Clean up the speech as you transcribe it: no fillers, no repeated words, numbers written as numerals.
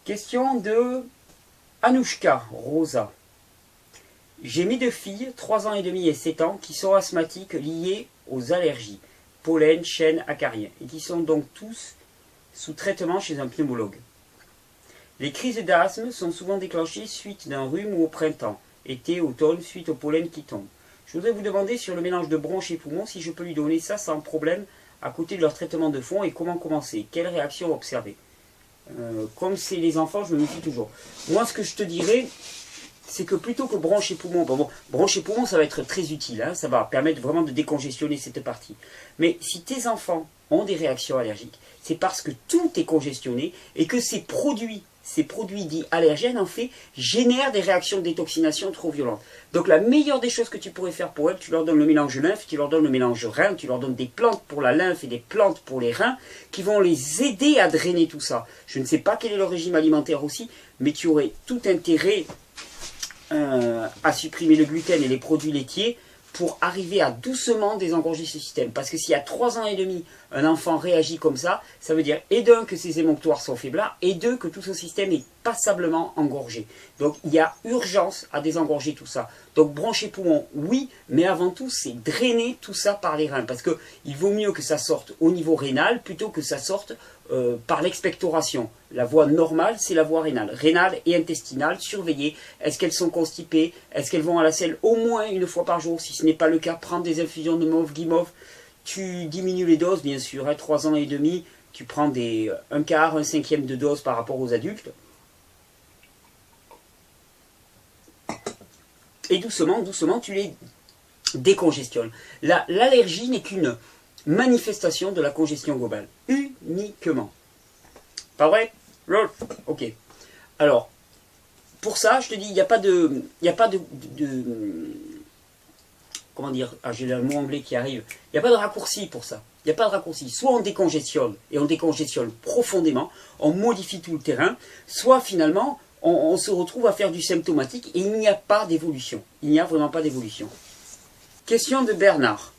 Question de Anouchka Rosa. J'ai mes deux filles, 3 ans et demi et 7 ans, qui sont asthmatiques liées aux allergies, pollen, chêne, acarien, et qui sont donc tous sous traitement chez un pneumologue. Les crises d'asthme sont souvent déclenchées suite d'un rhume ou au printemps, été, automne, suite au pollen qui tombe. Je voudrais vous demander sur le mélange de bronches et poumons si je peux lui donner ça sans problème à côté de leur traitement de fond et comment commencer, quelle réaction observer. Comme c'est les enfants, je me méfie toujours. Moi, ce que je te dirais, c'est que plutôt que bronches et poumons, bronches et poumons, ça va être très utile, hein, ça va permettre vraiment de décongestionner cette partie. Mais si tes enfants ont des réactions allergiques, c'est parce que tout est congestionné et que ces produits dits allergènes, en fait, génèrent des réactions de détoxination trop violentes. Donc la meilleure des choses que tu pourrais faire pour elles, tu leur donnes le mélange lymphe, tu leur donnes le mélange rein, tu leur donnes des plantes pour la lymphe et des plantes pour les reins, qui vont les aider à drainer tout ça. Je ne sais pas quel est leur régime alimentaire aussi, mais tu aurais tout intérêt à supprimer le gluten et les produits laitiers pour arriver à doucement désengorger ce système. Parce que s'il y a 3 ans et demi, un enfant réagit comme ça veut dire et d'un que ses émonctoires sont faiblards, et deux que tout ce système est passablement engorgé. Donc il y a urgence à désengorger tout ça. Donc bronches et poumons, oui, mais avant tout, c'est drainer tout ça par les reins. Parce qu'il vaut mieux que ça sorte au niveau rénal plutôt que ça sorte par l'expectoration. La voie normale, c'est la voie rénale. Rénale et intestinale, surveiller. Est-ce qu'elles sont constipées? Est-ce qu'elles vont à la selle au moins une fois par jour? Si ce n'est pas le cas, prendre des infusions de mauve, guimauve. Tu diminues les doses, bien sûr. 3 ans et demi, tu prends un quart, un cinquième de dose par rapport aux adultes. Et doucement, doucement, tu les décongestionnes. L'allergie n'est qu'une manifestation de la congestion globale. Uniquement. Pas vrai? Ok. Alors, pour ça, je te dis, il n'y a pas de comment dire, j'ai le mot anglais qui arrive, il n'y a pas de raccourci pour ça. Il n'y a pas de raccourci. Soit on décongestionne, et on décongestionne profondément, on modifie tout le terrain, soit finalement, on se retrouve à faire du symptomatique, et il n'y a pas d'évolution. Il n'y a vraiment pas d'évolution. Question de Bernard.